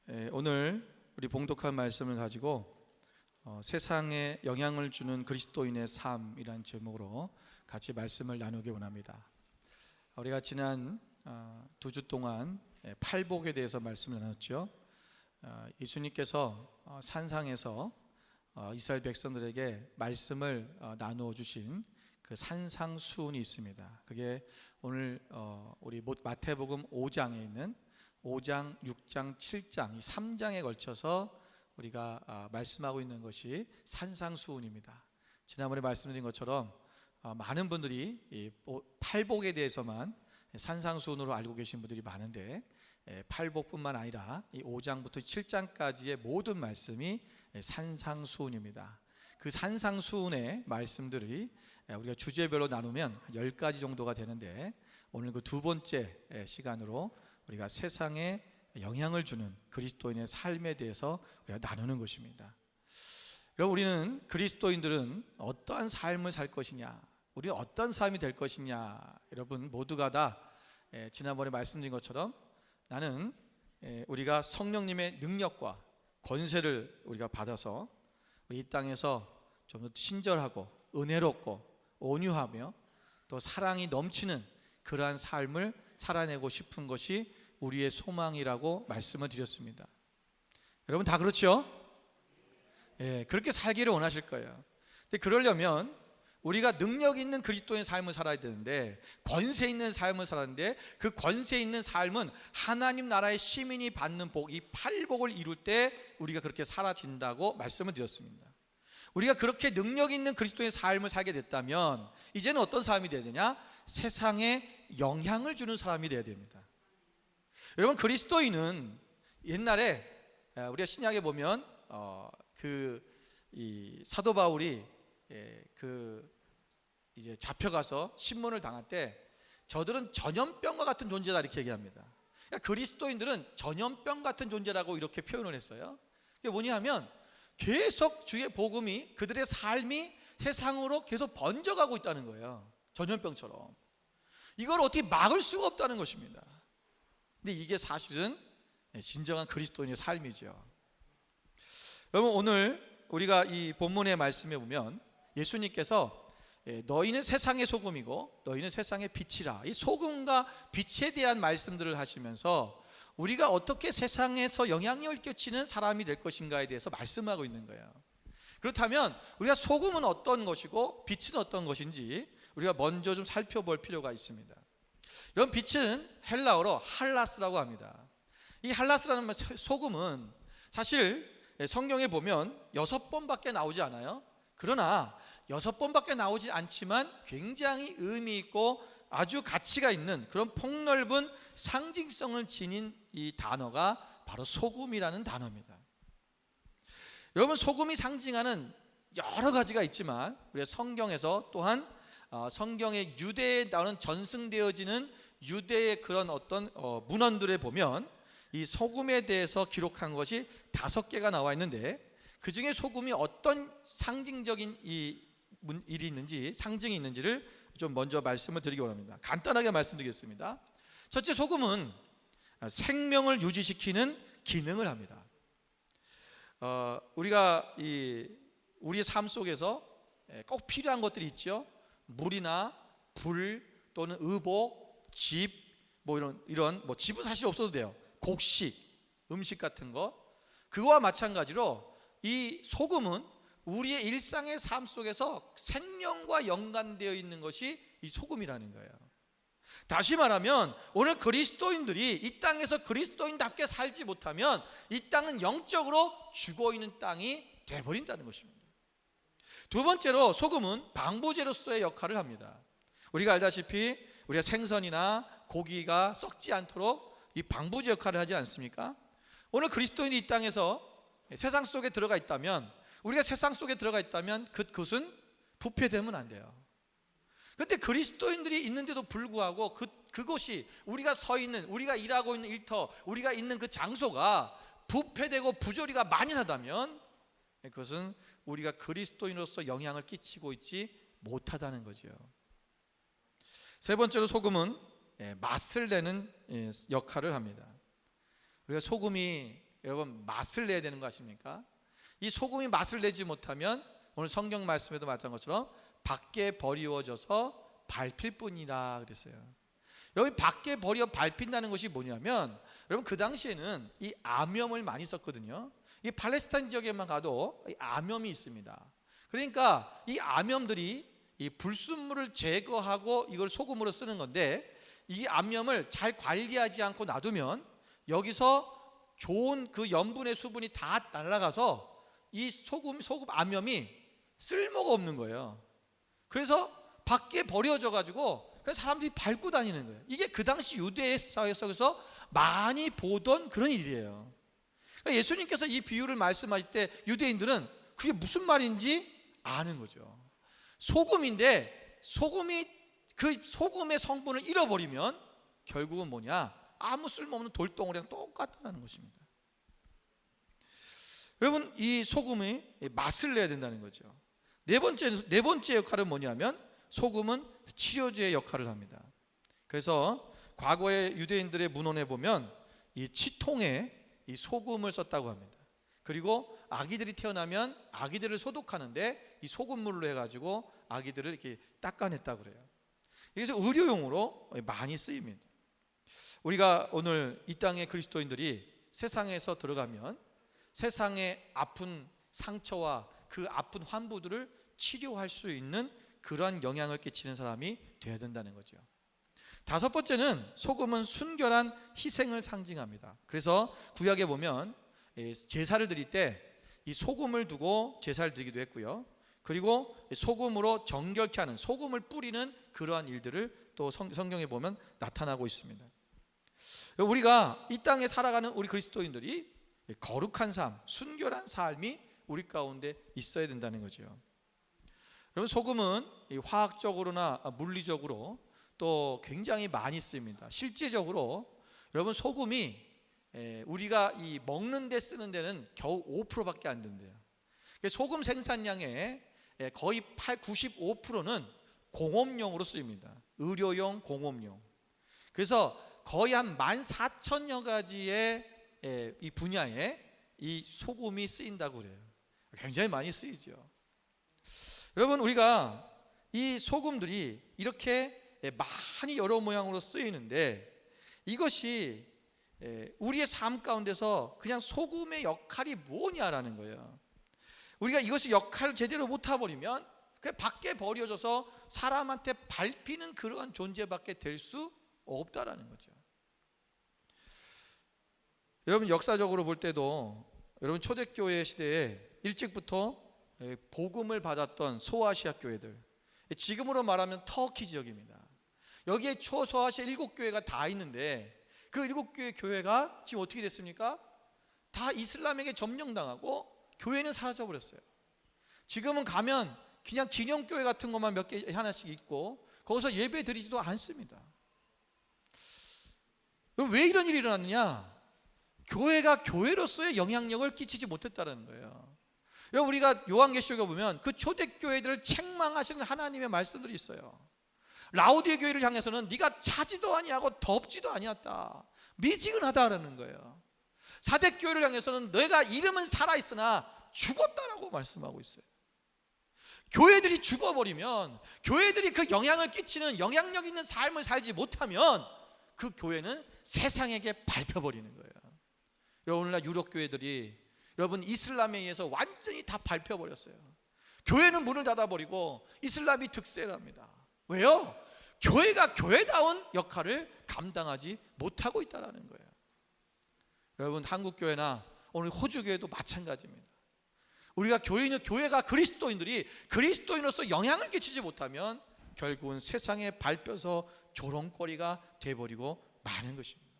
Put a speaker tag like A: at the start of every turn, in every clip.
A: 오늘 우리 봉독한 말씀을 가지고 세상에 영향을 주는 그리스도인의 삶이라는 제목으로 같이 말씀을 나누기 원합니다. 우리가 지난 2주 동안 팔복에 대해서 말씀을 나눴죠. 예수님께서 산상에서 이스라엘 백성들에게 말씀을 나누어 주신 그 산상수훈이 있습니다. 그게 오늘 우리 마태복음 5장에 있는 5장, 6장, 7장 이 3장에 걸쳐서 우리가 말씀하고 있는 것이 산상수훈입니다. 지난번에 말씀드린 것처럼 많은 분들이 이 팔복에 대해서만 산상수훈으로 알고 계신 분들이 많은데, 팔복뿐만 아니라 이 5장부터 7장까지의 모든 말씀이 산상수훈입니다. 그 산상수훈의 말씀들이 우리가 주제별로 나누면 10가지 정도가 되는데, 오늘 그 두 번째 시간으로 우리가 세상에 영향을 주는 그리스도인의 삶에 대해서 우리가 나누는 것입니다. 여러분, 우리는 그리스도인들은 어떠한 삶을 살 것이냐, 우리 어떤 삶이 될 것이냐, 여러분 모두가 다 지난번에 말씀드린 것처럼 나는 우리가 성령님의 능력과 권세를 우리가 받아서 이 땅에서 좀 더 친절하고 은혜롭고 온유하며 또 사랑이 넘치는 그러한 삶을 살아내고 싶은 것이 우리의 소망이라고 말씀을 드렸습니다. 여러분 다 그렇죠? 그렇게 살기를 원하실 거예요. 근데 그러려면 우리가 능력 있는 그리스도의 삶을 살아야 되는데, 권세 있는 삶을 살았는데, 그 권세 있는 삶은 하나님 나라의 시민이 받는 복, 이 팔복을 이룰 때 우리가 그렇게 살아진다고 말씀을 드렸습니다. 우리가 그렇게 능력 있는 그리스도의 삶을 살게 됐다면 이제는 어떤 사람이 되어야 되냐? 세상에 영향을 주는 사람이 되어야 됩니다. 여러분, 그리스도인은 옛날에 우리가 신약에 보면 이 사도 바울이 이제 잡혀가서 신문을 당할 때 저들은 전염병과 같은 존재다 이렇게 얘기합니다. 그러니까 그리스도인들은 전염병 같은 존재라고 이렇게 표현을 했어요. 그게 뭐냐 하면 계속 주의 복음이, 그들의 삶이 세상으로 계속 번져가고 있다는 거예요. 전염병처럼. 이걸 어떻게 막을 수가 없다는 것입니다. 근데 이게 사실은 진정한 그리스도인의 삶이죠. 여러분, 오늘 우리가 이 본문의 말씀에 보면 예수님께서 너희는 세상의 소금이고 너희는 세상의 빛이라, 이 소금과 빛에 대한 말씀들을 하시면서 우리가 어떻게 세상에서 영향력을 끼치는 사람이 될 것인가에 대해서 말씀하고 있는 거예요. 그렇다면 우리가 소금은 어떤 것이고 빛은 어떤 것인지 우리가 먼저 좀 살펴볼 필요가 있습니다. 이런 빛은 헬라어로 할라스라고 합니다. 이 할라스라는 소금은 사실 성경에 보면 6번밖에 나오지 않아요. 그러나 6번밖에 나오지 않지만 굉장히 의미 있고 아주 가치가 있는 그런 폭넓은 상징성을 지닌 이 단어가 바로 소금이라는 단어입니다. 여러분, 소금이 상징하는 여러 가지가 있지만 우리가 성경에서 또한 성경의 유대에 나오는 전승되어지는 유대의 그런 어떤 문헌들에 보면 이 소금에 대해서 기록한 것이 5개가 나와 있는데, 그 중에 소금이 어떤 상징적인 일이 있는지, 상징이 있는지를 좀 먼저 말씀을 드리기 원합니다. 간단하게 말씀드리겠습니다. 첫째, 소금은 생명을 유지시키는 기능을 합니다. 우리가 우리의 삶 속에서 꼭 필요한 것들이 있죠. 물이나 불 또는 의복, 집, 이런 집은 사실 없어도 돼요. 곡식, 음식 같은 거, 그거와 마찬가지로 이 소금은 우리의 일상의 삶 속에서 생명과 연관되어 있는 것이 이 소금이라는 거예요. 다시 말하면 오늘 그리스도인들이 이 땅에서 그리스도인답게 살지 못하면 이 땅은 영적으로 죽어있는 땅이 돼버린다는 것입니다. 두 번째로, 소금은 방부제로서의 역할을 합니다. 우리가 알다시피 우리가 생선이나 고기가 썩지 않도록 이 방부제 역할을 하지 않습니까? 오늘 그리스도인이 이 땅에서 세상 속에 들어가 있다면, 우리가 세상 속에 들어가 있다면 그것은 부패되면 안 돼요. 그런데 그리스도인들이 있는데도 불구하고 그곳이, 우리가 서 있는, 우리가 일하고 있는 일터, 우리가 있는 그 장소가 부패되고 부조리가 만연하다면 그것은 우리가 그리스도인으로서 영향을 끼치고 있지 못하다는 거죠. 세 번째로, 소금은 맛을 내는 역할을 합니다. 우리가 소금이 여러분 맛을 내야 되는 거 아십니까? 이 소금이 맛을 내지 못하면 오늘 성경 말씀에도 말한 것처럼 밖에 버리워져서 밟힐 뿐이라 그랬어요. 여러분 밖에 버려 밟힌다는 것이 뭐냐면 여러분 그 당시에는 이 암염을 많이 썼거든요. 이 팔레스타인 지역에만 가도 이 암염이 있습니다. 그러니까 이 암염들이 이 불순물을 제거하고 이걸 소금으로 쓰는 건데 이 암염을 잘 관리하지 않고 놔두면 여기서 좋은 그 염분의 수분이 다 날아가서 이 소금 암염이 쓸모가 없는 거예요. 그래서 밖에 버려져 가지고 사람들이 밟고 다니는 거예요. 이게 그 당시 유대 사회 속에서 많이 보던 그런 일이에요. 그러니까 예수님께서 이 비유를 말씀하실 때 유대인들은 그게 무슨 말인지 아는 거죠. 소금인데 소금이 그 소금의 성분을 잃어버리면 결국은 뭐냐? 아무 쓸모없는 돌덩어리랑 똑같다는 것입니다. 여러분 이 소금이 맛을 내야 된다는 거죠. 네 번째 역할은 뭐냐면 소금은 치료제의 역할을 합니다. 그래서 과거의 유대인들의 문헌에 보면 이 치통에 이 소금을 썼다고 합니다. 그리고 아기들이 태어나면 아기들을 소독하는데 이 소금물로 해가지고 아기들을 이렇게 닦아냈다고 그래요. 그래서 의료용으로 많이 쓰입니다. 우리가 오늘 이 땅의 그리스도인들이 세상에서 들어가면 세상의 아픈 상처와 그 아픈 환부들을 치료할 수 있는 그러한 영향을 끼치는 사람이 되어야 된다는 거죠. 다섯 번째는 소금은 순결한 희생을 상징합니다. 그래서 구약에 보면 제사를 드릴 때 이 소금을 두고 제사를 드리기도 했고요. 그리고 소금으로 정결케 하는, 소금을 뿌리는 그러한 일들을 또 성경에 보면 나타나고 있습니다. 우리가 이 땅에 살아가는 우리 그리스도인들이 거룩한 삶, 순결한 삶이 우리 가운데 있어야 된다는 거죠. 여러분 소금은 화학적으로나 물리적으로 또 굉장히 많이 쓰입니다. 실제적으로 여러분 소금이 우리가 이 먹는 데 쓰는 데는 겨우 5%밖에 안 된대요. 소금 생산량의 거의 95%는 공업용으로 쓰입니다. 의료용, 공업용. 그래서 거의 한 14,000여 가지의 이 분야에 이 소금이 쓰인다고 그래요. 굉장히 많이 쓰이죠. 여러분 우리가 이 소금들이 이렇게 많이 여러 모양으로 쓰이는데 이것이 우리의 삶 가운데서 그냥 소금의 역할이 뭐냐라는 거예요. 우리가 이것이 역할을 제대로 못해버리면 그냥 밖에 버려져서 사람한테 밟히는 그러한 존재밖에 될 수 없다라는 거죠. 여러분 역사적으로 볼 때도 여러분 초대교회 시대에 일찍부터 복음을 받았던 소아시아 교회들, 지금으로 말하면 터키 지역입니다. 여기에 소아시아 7교회가 다 있는데 그 7교회 교회가 지금 어떻게 됐습니까? 다 이슬람에게 점령당하고 교회는 사라져버렸어요. 지금은 가면 그냥 기념교회 같은 것만 몇 개 하나씩 있고 거기서 예배 드리지도 않습니다. 왜 이런 일이 일어났느냐? 교회가 교회로서의 영향력을 끼치지 못했다는 거예요. 우리가 요한계시록에 보면 그 초대교회들을 책망하시는 하나님의 말씀들이 있어요. 라우디에 교회를 향해서는 네가 차지도 아니하고 덥지도 아니었다, 미지근하다라는 거예요. 사대교회를 향해서는 너희가 이름은 살아있으나 죽었다라고 말씀하고 있어요. 교회들이 죽어버리면, 교회들이 그 영향을 끼치는 영향력 있는 삶을 살지 못하면 그 교회는 세상에게 밟혀버리는 거예요. 오늘날 유럽 교회들이 여러분 이슬람에 의해서 완전히 다 밟혀버렸어요. 교회는 문을 닫아버리고 이슬람이 득세를 합니다. 왜요? 교회가 교회다운 역할을 감당하지 못하고 있다는 거예요. 여러분 한국교회나 오늘 호주교회도 마찬가지입니다. 우리가 교회가 그리스도인들이 그리스도인으로서 영향을 끼치지 못하면 결국은 세상에 밟혀서 조롱거리가 돼버리고 마는 것입니다.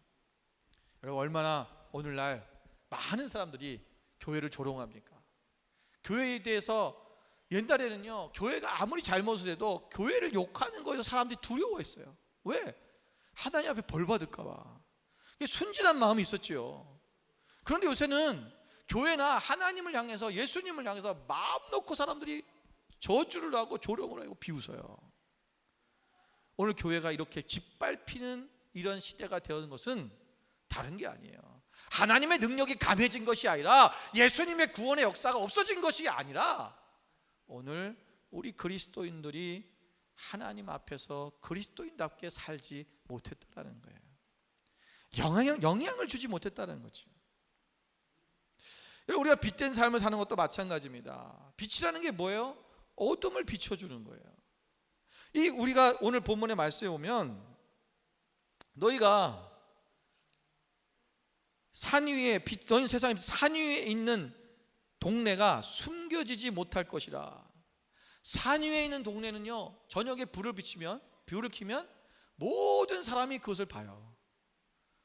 A: 여러분 얼마나 오늘날 많은 사람들이 교회를 조롱합니까? 교회에 대해서 옛날에는요 교회가 아무리 잘못을 해도 교회를 욕하는 거에서 사람들이 두려워했어요. 왜? 하나님 앞에 벌 받을까 봐. 순진한 마음이 있었지요. 그런데 요새는 교회나 하나님을 향해서, 예수님을 향해서 마음 놓고 사람들이 저주를 하고 조롱을 하고 비웃어요. 오늘 교회가 이렇게 짓밟히는 이런 시대가 되는 것은 다른 게 아니에요. 하나님의 능력이 감해진 것이 아니라 예수님의 구원의 역사가 없어진 것이 아니라 오늘 우리 그리스도인들이 하나님 앞에서 그리스도인답게 살지 못했다는 거예요. 영향을 주지 못했다는 거죠. 우리가 빛된 삶을 사는 것도 마찬가지입니다. 빛이라는 게 뭐예요? 어둠을 비춰주는 거예요. 이 우리가 오늘 본문의 말씀에 보면 너희가 산 위에 너희 세상에 산 위에 있는 동네가 숨겨지지 못할 것이라. 산 위에 있는 동네는요, 저녁에 불을 켜면 모든 사람이 그것을 봐요.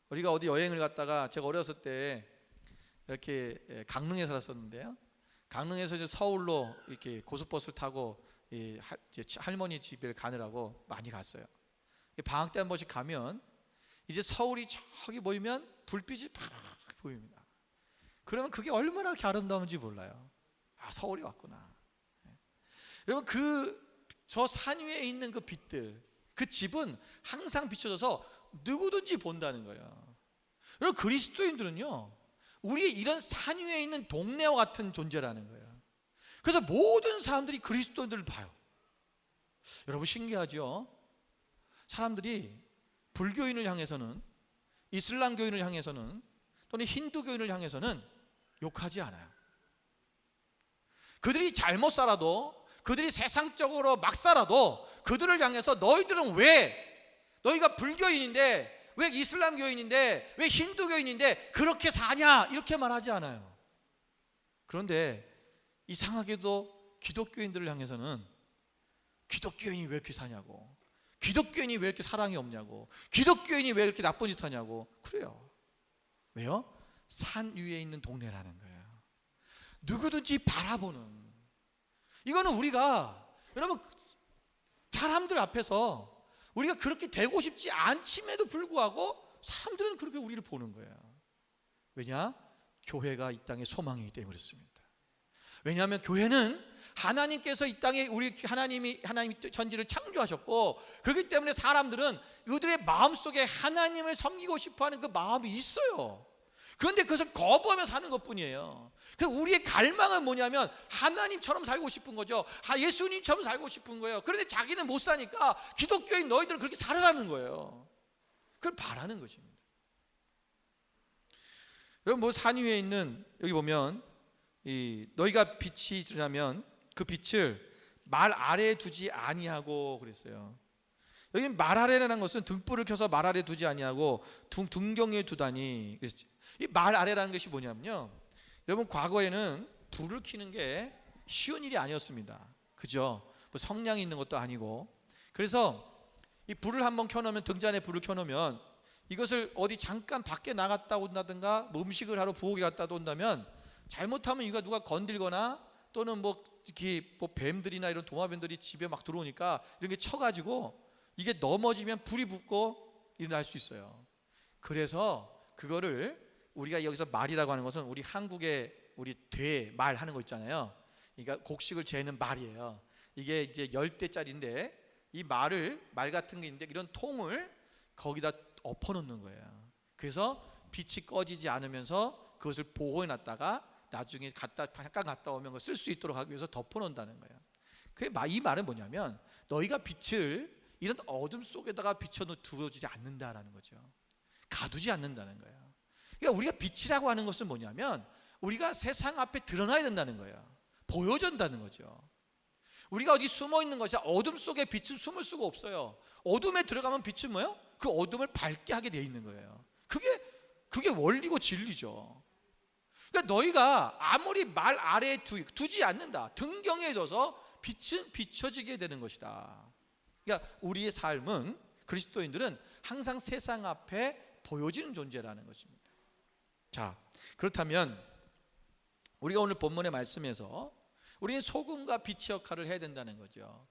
A: 우리가 어디 여행을 갔다가 제가 어렸을 때 이렇게 강릉에 살았었는데요. 강릉에서 이제 서울로 이렇게 고속버스를 타고 할머니 집에 가느라고 많이 갔어요. 방학 때 한 번씩 가면 이제 서울이 저기 보이면 불빛이 팍 보입니다. 그러면 그게 얼마나 이렇게 아름다운지 몰라요. 아, 서울에 왔구나. 여러분 저 산 위에 있는 그 빛들, 그 집은 항상 비춰져서 누구든지 본다는 거예요. 여러분 그리스도인들은요, 우리의 이런 산 위에 있는 동네와 같은 존재라는 거예요. 그래서 모든 사람들이 그리스도인들을 봐요. 여러분 신기하죠? 사람들이 불교인을 향해서는, 이슬람교인을 향해서는, 또는 힌두교인을 향해서는 욕하지 않아요. 그들이 잘못 살아도, 그들이 세상적으로 막 살아도 그들을 향해서 너희들은 너희가 불교인인데, 왜 이슬람교인인데, 왜 힌두교인인데 그렇게 사냐, 이렇게 말하지 않아요. 그런데 이상하게도 기독교인들을 향해서는 기독교인이 왜 이렇게 사냐고, 기독교인이 왜 이렇게 사랑이 없냐고, 기독교인이 왜 이렇게 나쁜 짓 하냐고 그래요. 왜요? 산 위에 있는 동네라는 거예요. 누구든지 바라보는. 이거는 우리가, 여러분 사람들 앞에서 우리가 그렇게 되고 싶지 않음에도 불구하고 사람들은 그렇게 우리를 보는 거예요. 왜냐? 교회가 이 땅의 소망이기 때문에 그렇습니다. 왜냐하면 교회는 하나님께서 이 땅에 하나님이 천지를 창조하셨고, 그렇기 때문에 사람들은 그들의 마음속에 하나님을 섬기고 싶어하는 그 마음이 있어요. 그런데 그것을 거부하며 사는 것뿐이에요. 우리의 갈망은 뭐냐면 하나님처럼 살고 싶은 거죠. 예수님처럼 살고 싶은 거예요. 그런데 자기는 못 사니까 기독교인 너희들은 그렇게 살아가는 거예요. 그걸 바라는 것입니다. 여러분 산 위에 있는, 여기 보면 너희가 빛이라면 그 빛을 말 아래에 두지 아니하고 그랬어요. 여기 말 아래라는 것은 등불을 켜서 말 아래에 두지 아니하고 등경에 두다니. 이 말 아래라는 것이 뭐냐면요, 여러분 과거에는 불을 켜는 게 쉬운 일이 아니었습니다. 그죠? 뭐 성냥이 있는 것도 아니고. 그래서 이 불을 한번 켜놓으면, 등잔에 불을 켜놓으면 이것을 어디 잠깐 밖에 나갔다 온다든가 뭐 음식을 하러 부엌에 갔다 온다면 잘못하면 이거 누가 건들거나, 또는 특히 뱀들이나 이런 도마뱀들이 집에 막 들어오니까 이런 게 쳐가지고 이게 넘어지면 불이 붙고 일어날 수 있어요. 그래서 그거를 우리가 여기서 말이라고 하는 것은 우리 한국에 우리 말 하는 거 있잖아요. 그러니까 곡식을 재는 말이에요. 이게 이제 10대짜리인데 이 말 같은 게 있는데 이런 통을 거기다 엎어놓는 거예요. 그래서 빛이 꺼지지 않으면서 그것을 보호해 놨다가 나중에 잠깐 갔다 오면 쓸 수 있도록 하기 위해서 덮어놓는다는 거예요. 이 말은 뭐냐면 너희가 빛을 이런 어둠 속에다가 두어지지 않는다라는 거죠. 가두지 않는다는 거예요. 그러니까 우리가 빛이라고 하는 것은 뭐냐면 우리가 세상 앞에 드러나야 된다는 거예요. 보여준다는 거죠. 우리가 어디 숨어 있는 것이, 어둠 속에 빛은 숨을 수가 없어요. 어둠에 들어가면 빛은 뭐예요? 그 어둠을 밝게 하게 돼 있는 거예요. 그게 원리고 진리죠. 그러니까 너희가 아무리 말 아래에 두지 않는다, 등경에 둬서 빛은 비춰지게 되는 것이다. 그러니까 우리의 삶은, 그리스도인들은 항상 세상 앞에 보여지는 존재라는 것입니다. 자, 그렇다면 우리가 오늘 본문의 말씀에서 우리는 소금과 빛의 역할을 해야 된다는 거죠.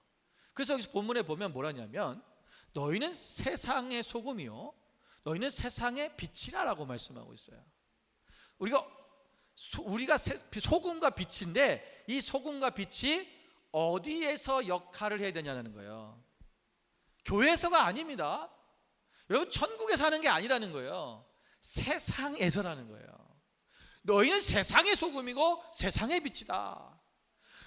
A: 그래서 여기서 본문에 보면 뭐라냐면 너희는 세상의 소금이요 너희는 세상의 빛이라라고 말씀하고 있어요. 우리가 소금과 빛인데 이 소금과 빛이 어디에서 역할을 해야 되냐는 거예요. 교회에서가 아닙니다. 여러분 천국에 사는 게 아니라는 거예요. 세상에서라는 거예요. 너희는 세상의 소금이고 세상의 빛이다.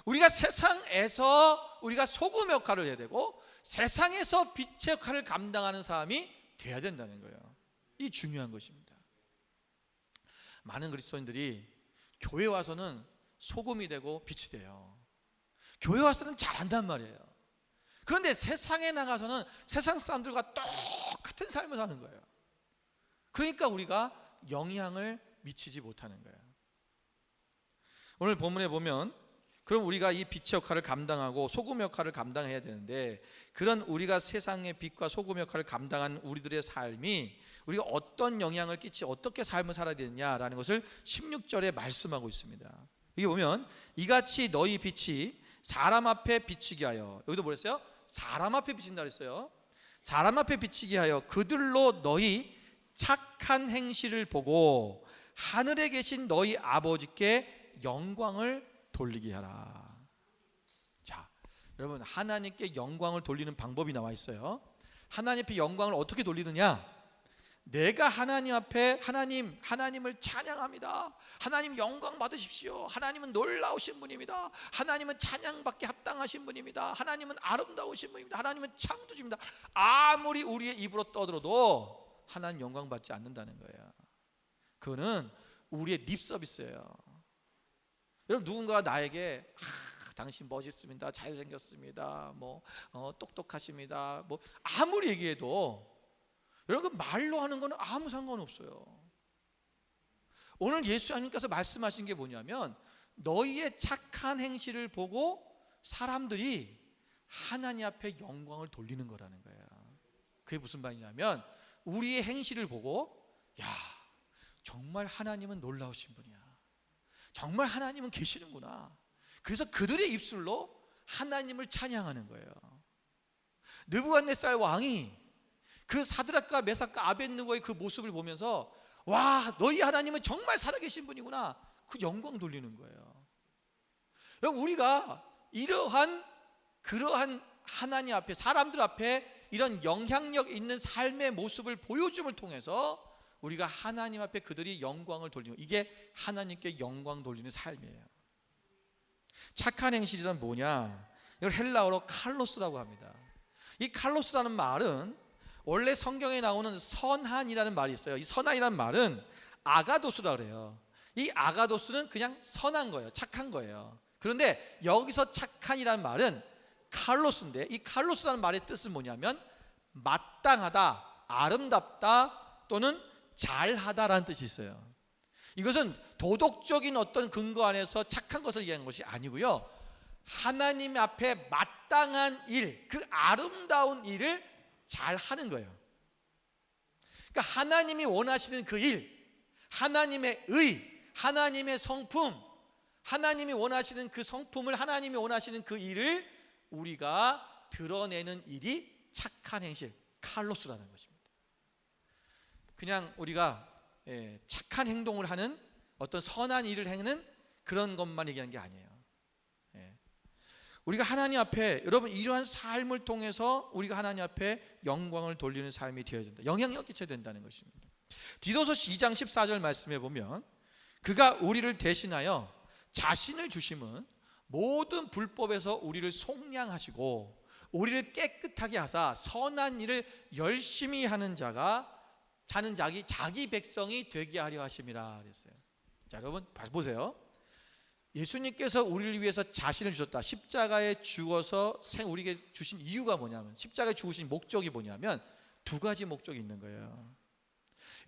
A: 우리가 세상에서 우리가 소금 역할을 해야 되고 세상에서 빛의 역할을 감당하는 사람이 돼야 된다는 거예요. 이 중요한 것입니다. 많은 그리스도인들이 교회 와서는 소금이 되고 빛이 돼요. 교회 와서는 잘한단 말이에요. 그런데 세상에 나가서는 세상 사람들과 똑같은 삶을 사는 거예요. 그러니까 우리가 영향을 미치지 못하는 거예요. 오늘 본문에 보면 그럼 우리가 이 빛의 역할을 감당하고 소금 역할을 감당해야 되는데, 그런 우리가 세상의 빛과 소금 역할을 감당한 우리들의 삶이 우리가 어떤 영향을 끼치 어떻게 삶을 살아야 되느냐라는 것을 16절에 말씀하고 있습니다. 여기 보면 이같이 너희 빛이 사람 앞에 비치게 하여, 여기도 뭐랬어요? 사람 앞에 비친다 그랬어요. 사람 앞에 비치게 하여 그들로 너희 착한 행실을 보고 하늘에 계신 너희 아버지께 영광을 돌리게 하라. 자, 여러분, 하나님께 영광을 돌리는 방법이 나와 있어요. 하나님 앞에 영광을 어떻게 돌리느냐? 내가 하나님 앞에 하나님을 찬양합니다. 하나님 영광 받으십시오. 하나님은 놀라우신 분입니다. 하나님은 찬양받게 합당하신 분입니다. 하나님은 아름다우신 분입니다. 하나님은 창조주입니다. 아무리 우리의 입으로 떠들어도 하나님 영광 받지 않는다는 거예요. 그거는 우리의 립 서비스예요. 여러분, 누군가가 나에게 당신 멋있습니다, 잘생겼습니다, 똑똑하십니다, 아무리 얘기해도 여러분, 그 말로 하는 거는 아무 상관없어요. 오늘 예수님께서 말씀하신 게 뭐냐면 너희의 착한 행실을 보고 사람들이 하나님 앞에 영광을 돌리는 거라는 거예요. 그게 무슨 말이냐면 우리의 행실을 보고, 야, 정말 하나님은 놀라우신 분이야, 정말 하나님은 계시는구나. 그래서 그들의 입술로 하나님을 찬양하는 거예요. 느부갓네살 왕이 그 사드락과 메삭과 아벳느고의 그 모습을 보면서, 와, 너희 하나님은 정말 살아계신 분이구나, 그 영광 돌리는 거예요. 여러분, 우리가 그러한 하나님 앞에, 사람들 앞에 이런 영향력 있는 삶의 모습을 보여줌을 통해서 우리가 하나님 앞에 그들이 영광을 돌리는, 이게 하나님께 영광 돌리는 삶이에요. 착한 행실이란 뭐냐? 이걸 헬라어로 칼로스라고 합니다. 이 칼로스라는 말은 원래 성경에 나오는 선한이라는 말이 있어요. 이 선한이라는 말은 아가도스라고 그래요. 이 아가도스는 그냥 선한 거예요, 착한 거예요. 그런데 여기서 착한이라는 말은 칼로스인데, 이 칼로스라는 말의 뜻은 뭐냐면 마땅하다, 아름답다, 또는 잘하다라는 뜻이 있어요. 이것은 도덕적인 어떤 근거 안에서 착한 것을 얘기하는 것이 아니고요, 하나님 앞에 마땅한 일, 그 아름다운 일을 잘 하는 거예요. 그러니까 하나님이 원하시는 그 일, 하나님의 의, 하나님의 성품, 하나님이 원하시는 그 성품을, 하나님이 원하시는 그 일을 우리가 드러내는 일이 착한 행실, 칼로스라는 것입니다. 그냥 우리가 착한 행동을 하는, 어떤 선한 일을 행하는 그런 것만 얘기하는 게 아니에요. 우리가 하나님 앞에, 여러분, 이러한 삶을 통해서 우리가 하나님 앞에 영광을 돌리는 삶이 되어야 된다, 영향력 끼쳐야 된다는 것입니다. 디도서 2장 14절 말씀해 보면, 그가 우리를 대신하여 자신을 주심은 모든 불법에서 우리를 속량하시고 우리를 깨끗하게 하사 선한 일을 열심히 하는 자기 백성이 되게 하려 하심이라 그랬어요. 자, 여러분 보세요. 예수님께서 우리를 위해서 자신을 주셨다, 십자가에 죽어서 우리에게 주신 이유가 뭐냐면, 십자가에 죽으신 목적이 뭐냐면 두 가지 목적이 있는 거예요.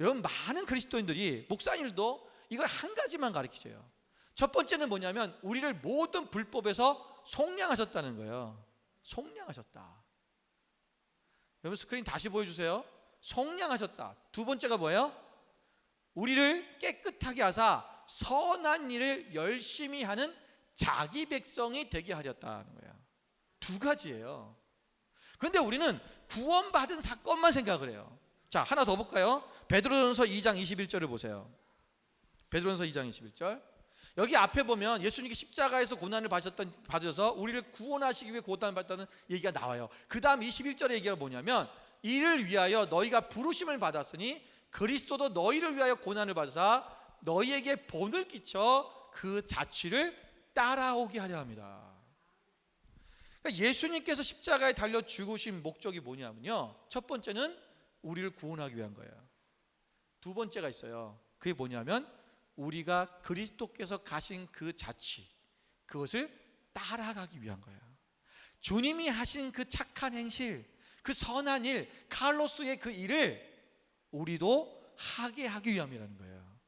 A: 여러분, 많은 그리스도인들이, 목사님들도 이걸 한 가지만 가르치세요. 첫 번째는 뭐냐면 우리를 모든 불법에서 속량하셨다는 거예요. 속량하셨다. 여러분, 스크린 다시 보여주세요. 속량하셨다. 두 번째가 뭐예요? 우리를 깨끗하게 하사 선한 일을 열심히 하는 자기 백성이 되게 하렸다는 거예요. 두 가지예요. 그런데 우리는 구원받은 사건만 생각을 해요. 자, 하나 더 볼까요? 베드로전서 2장 21절을 보세요. 베드로전서 2장 21절. 여기 앞에 보면 예수님께 십자가에서 고난을 받으셔서 우리를 구원하시기 위해 고난을 받았다는 얘기가 나와요. 그 다음 21절의 얘기가 뭐냐면, 이를 위하여 너희가 부르심을 받았으니 그리스도도 너희를 위하여 고난을 받으사 너희에게 본을 끼쳐 그 자취를 따라오게 하려 합니다. 그러니까 예수님께서 십자가에 달려 죽으신 목적이 뭐냐면요, 첫 번째는 우리를 구원하기 위한 거예요. 두 번째가 있어요. 그게 뭐냐면 우리가 그리스도께서 가신 그 자취, 그것을 따라가기 위한 거예요. 주님이 하신 그 착한 행실, 그 선한 일, 카를로스의 그 일을 우리도 하게 하기 위함이라는 거예요.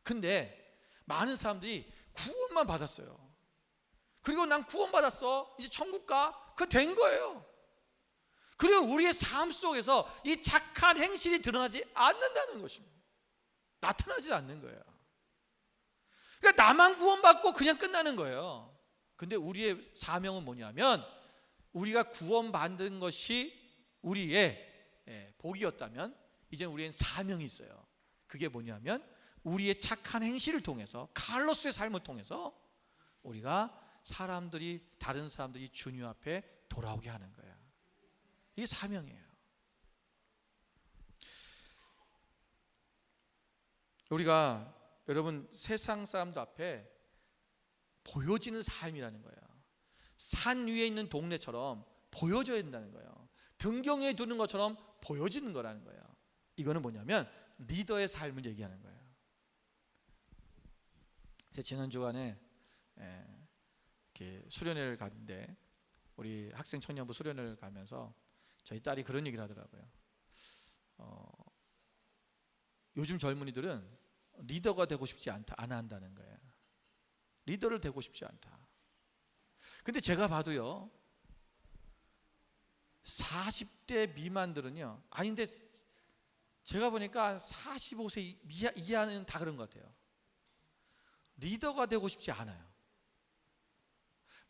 A: 근데 많은 사람들이 구원만 받았어요. 그리고 난 구원받았어, 이제 천국 가, 그거 된 거예요. 그리고 우리의 삶 속에서 이 착한 행실이 드러나지 않는다는 것입니다. 나타나지 않는 거예요. 그러니까 나만 구원받고 그냥 끝나는 거예요. 근데 우리의 사명은 뭐냐면, 우리가 구원받는 것이 우리의 복이었다면 이제는 우리엔 사명이 있어요. 그게 뭐냐면 우리의 착한 행실을 통해서, 카를로스의 삶을 통해서 우리가 다른 사람들이 주님 앞에 돌아오게 하는 거예요. 이게 사명이에요. 우리가 여러분 세상 사람들 앞에 보여지는 삶이라는 거예요. 산 위에 있는 동네처럼 보여져야 된다는 거예요. 등경에 두는 것처럼 보여지는 거라는 거예요. 이거는 뭐냐면 리더의 삶을 얘기하는 거예요. 제 지난 주간에 이렇게 수련회를 갔는데, 우리 학생 청년부 수련회를 가면서 저희 딸이 그런 얘기를 하더라고요. 요즘 젊은이들은 리더가 되고 싶지 안 한다는 거예요. 리더를 되고 싶지 않다. 근데 제가 봐도요, 40대 미만들은요, 아닌데 제가 보니까 45세 이하는 다 그런 것 같아요. 리더가 되고 싶지 않아요.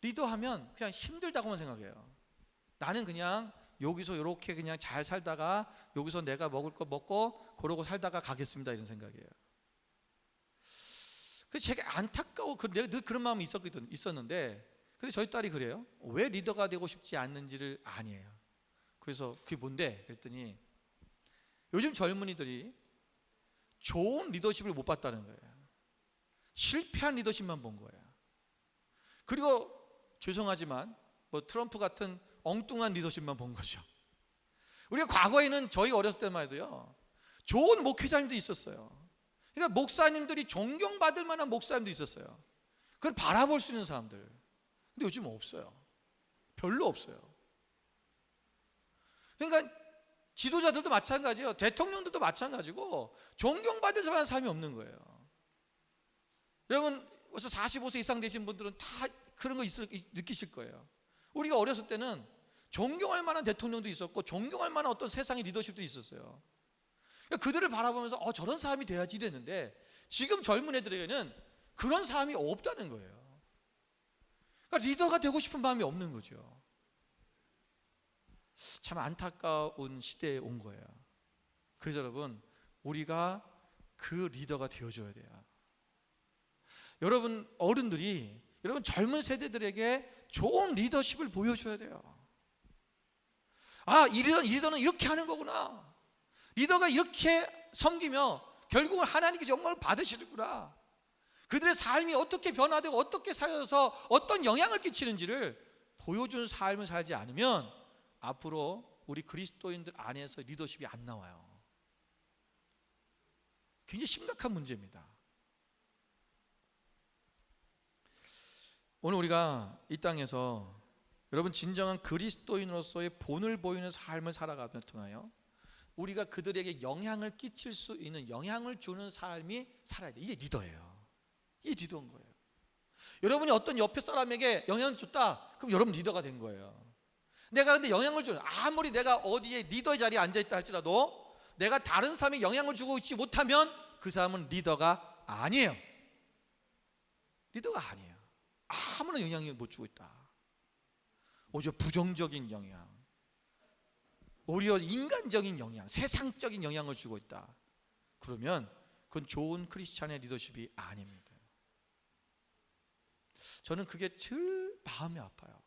A: 리더하면 그냥 힘들다고만 생각해요. 나는 그냥 여기서 이렇게 그냥 잘 살다가 여기서 내가 먹을 거 먹고 그러고 살다가 가겠습니다, 이런 생각이에요. 그래서 제가 안타까워, 내가 늘 그런 마음이 있었는데, 근데 저희 딸이 그래요. 왜 리더가 되고 싶지 않는지를 아니에요. 그래서 그게 뭔데? 그랬더니 요즘 젊은이들이 좋은 리더십을 못 봤다는 거예요. 실패한 리더십만 본 거예요. 그리고 죄송하지만 트럼프 같은 엉뚱한 리더십만 본 거죠. 우리가 과거에는 저희 어렸을 때만 해도요, 좋은 목회자님도 있었어요. 그러니까 목사님들이 존경받을 만한 목사님도 있었어요. 그걸 바라볼 수 있는 사람들. 근데 요즘은 없어요. 별로 없어요. 그러니까 지도자들도 마찬가지예요. 대통령들도 마찬가지고 존경받을 만한 사람이 없는 거예요. 여러분 벌써 45세 이상 되신 분들은 다 그런 거 느끼실 거예요. 우리가 어렸을 때는 존경할 만한 대통령도 있었고 존경할 만한 어떤 세상의 리더십도 있었어요. 그러니까 그들을 바라보면서 저런 사람이 돼야지 이랬는데, 지금 젊은 애들에게는 그런 사람이 없다는 거예요. 그러니까 리더가 되고 싶은 마음이 없는 거죠. 참 안타까운 시대에 온 거예요. 그래서 여러분, 우리가 그 리더가 되어줘야 돼요. 여러분 어른들이 여러분 젊은 세대들에게 좋은 리더십을 보여줘야 돼요. 이 리더는 이렇게 하는 거구나. 리더가 이렇게 섬기며 결국은 하나님께서 영광을 받으시는구나. 그들의 삶이 어떻게 변화되고 어떻게 살아서 어떤 영향을 끼치는지를 보여주는 삶을 살지 않으면 앞으로 우리 그리스도인들 안에서 리더십이 안 나와요. 굉장히 심각한 문제입니다. 오늘 우리가 이 땅에서 여러분 진정한 그리스도인으로서의 본을 보이는 삶을 살아가며 통하여 우리가 그들에게 영향을 끼칠 수 있는, 영향을 주는 삶이 살아야 돼. 이게 리더예요. 이게 리더인 거예요. 여러분이 어떤 옆에 사람에게 영향을 줬다, 그럼 여러분 리더가 된 거예요. 내가 근데 영향을 주는, 아무리 내가 어디에 리더의 자리에 앉아있다 할지라도 내가 다른 사람에게 영향을 주고 있지 못하면 그 사람은 리더가 아니에요. 리더가 아니에요. 아무런 영향을 못 주고 있다. 오히려 부정적인 영향, 오히려 인간적인 영향, 세상적인 영향을 주고 있다. 그러면 그건 좋은 크리스찬의 리더십이 아닙니다. 저는 그게 제일 마음이 아파요.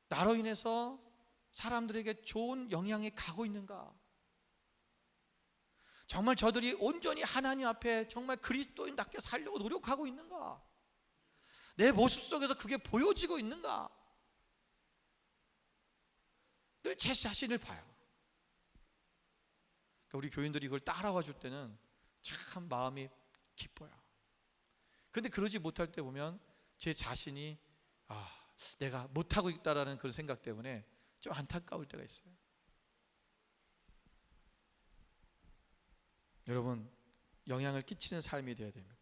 A: 나로 인해서 사람들에게 좋은 영향이 가고 있는가? 정말 저들이 온전히 하나님 앞에 정말 그리스도인답게 살려고 노력하고 있는가? 내 모습 속에서 그게 보여지고 있는가? 늘 제 자신을 봐요. 그러니까 우리 교인들이 이걸 따라와 줄 때는 참 마음이 기뻐요. 그런데 그러지 못할 때 보면 제 자신이 내가 못하고 있다라는 그런 생각 때문에 좀 안타까울 때가 있어요. 여러분, 영향을 끼치는 삶이 되어야 됩니다.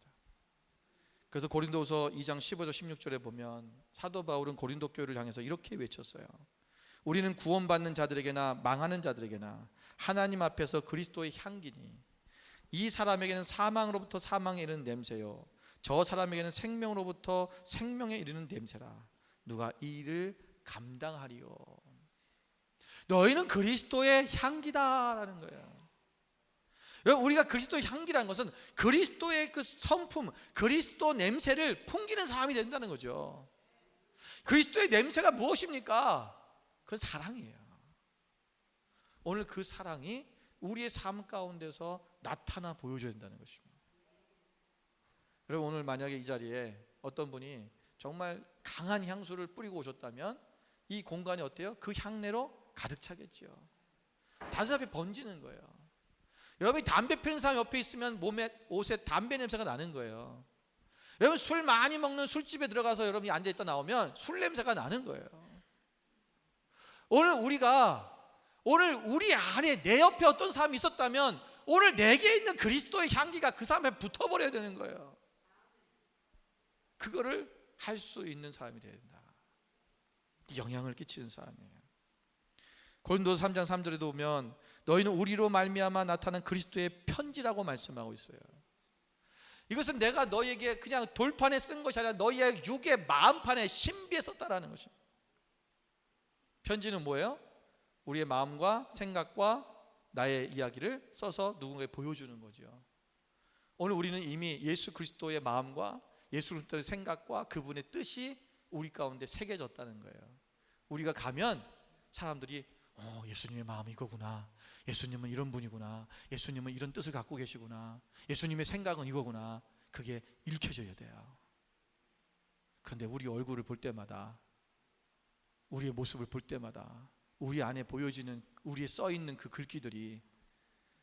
A: 그래서 고린도후서 2장 15절 16절에 보면 사도 바울은 고린도 교회를 향해서 이렇게 외쳤어요. 우리는 구원받는 자들에게나 망하는 자들에게나 하나님 앞에서 그리스도의 향기니 이 사람에게는 사망으로부터 사망에 이르는 냄새요 저 사람에게는 생명으로부터 생명에 이르는 냄새라. 누가 이 일을 감당하리요? 너희는 그리스도의 향기다라는 거예요. 여러분, 우리가 그리스도의 향기라는 것은 그리스도의 그 성품, 그리스도 냄새를 풍기는 사람이 된다는 거죠. 그리스도의 냄새가 무엇입니까? 그건 사랑이에요. 오늘 그 사랑이 우리의 삶 가운데서 나타나 보여줘야 된다는 것입니다. 여러분, 오늘 만약에 이 자리에 어떤 분이 정말 강한 향수를 뿌리고 오셨다면 이 공간이 어때요? 그 향내로 가득 차겠지요. 다른 앞에 번지는 거예요. 여러분이 담배 피우는 사람 옆에 있으면 옷에 담배 냄새가 나는 거예요. 여러분, 술 많이 먹는 술집에 들어가서 여러분이 앉아있다 나오면 술 냄새가 나는 거예요. 오늘 우리 안에 내 옆에 어떤 사람이 있었다면 오늘 내게 있는 그리스도의 향기가 그 사람에 붙어버려야 되는 거예요. 그거를 할 수 있는 사람이 돼야 된다. 영향을 끼치는 사람이에요. 고린도서 3장 3절에도 보면 너희는 우리로 말미암아 나타난 그리스도의 편지라고 말씀하고 있어요. 이것은 내가 너희에게 그냥 돌판에 쓴 것이 아니라 너희의 육의 마음판에 신비에 썼다라는 것입니다. 편지는 뭐예요? 우리의 마음과 생각과 나의 이야기를 써서 누군가에게 보여주는 거죠. 오늘 우리는 이미 예수 그리스도의 마음과 예수 그리스도의 생각과 그분의 뜻이 우리 가운데 새겨졌다는 거예요. 우리가 가면 사람들이 예수님의 마음이 이거구나, 예수님은 이런 분이구나, 예수님은 이런 뜻을 갖고 계시구나, 예수님의 생각은 이거구나, 그게 읽혀져야 돼요. 그런데 우리 얼굴을 볼 때마다, 우리의 모습을 볼 때마다 우리 안에 보여지는, 우리에 써있는 그 글귀들이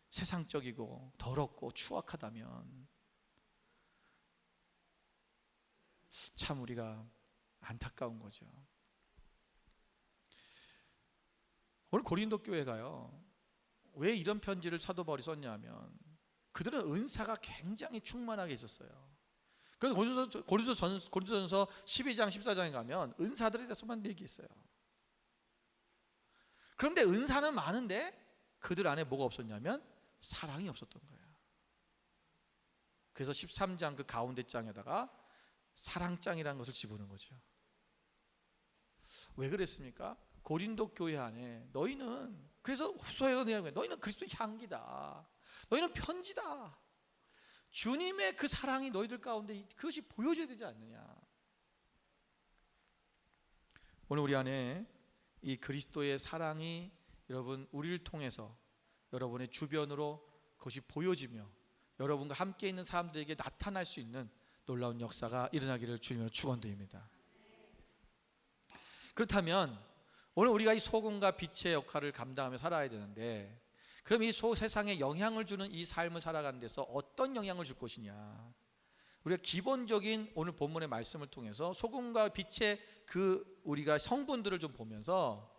A: 세상적이고 더럽고 추악하다면 참 우리가 안타까운 거죠. 오늘 고린도 교회가요, 왜 이런 편지를 사도 바울이 썼냐면 그들은 은사가 굉장히 충만하게 있었어요. 그래서 고린도전서 12장 14장에 가면 은사들에 대해서만 얘기했어요. 그런데 은사는 많은데 그들 안에 뭐가 없었냐면 사랑이 없었던 거예요. 그래서 13장 그 가운데 장에다가 사랑장이라는 것을 집어넣은 거죠. 왜 그랬습니까? 고린도 교회 안에 너희는, 그래서 후서에서 너희는 그리스도의 향기다, 너희는 편지다, 주님의 그 사랑이 너희들 가운데 그것이 보여져야 되지 않느냐. 오늘 우리 안에 이 그리스도의 사랑이 여러분 우리를 통해서 여러분의 주변으로 그것이 보여지며 여러분과 함께 있는 사람들에게 나타날 수 있는 놀라운 역사가 일어나기를 주님으로 축원드립니다. 그렇다면 오늘 우리가 이 소금과 빛의 역할을 감당하며 살아야 되는데, 그럼 이 세상에 영향을 주는 이 삶을 살아가는 데서 어떤 영향을 줄 것이냐. 우리가 기본적인 오늘 본문의 말씀을 통해서 소금과 빛의 그 우리가 성분들을 좀 보면서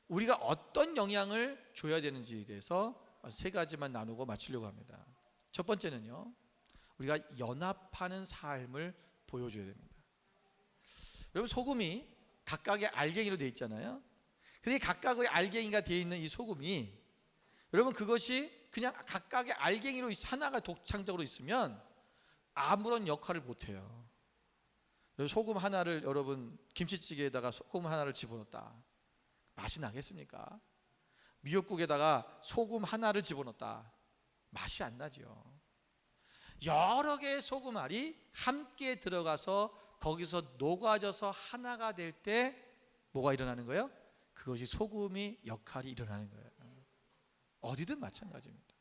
A: 우리가 어떤 영향을 줘야 되는지에 대해서 세 가지만 나누고 마치려고 합니다. 첫 번째는요, 우리가 연합하는 삶을 보여줘야 됩니다. 여러분, 소금이 각각의 알갱이로 되어 있잖아요. 근데 각각의 알갱이가 되어 있는 이 소금이, 여러분, 그것이 그냥 각각의 알갱이로 하나가 독창적으로 있으면 아무런 역할을 못해요. 소금 하나를, 여러분 김치찌개에다가 소금 하나를 집어넣었다, 맛이 나겠습니까? 미역국에다가 소금 하나를 집어넣었다, 맛이 안 나죠. 여러 개의 소금알이 함께 들어가서 거기서 녹아져서 하나가 될 때 뭐가 일어나는 거예요? 그것이 소금이 역할이 일어나는 거예요. 어디든 마찬가지입니다.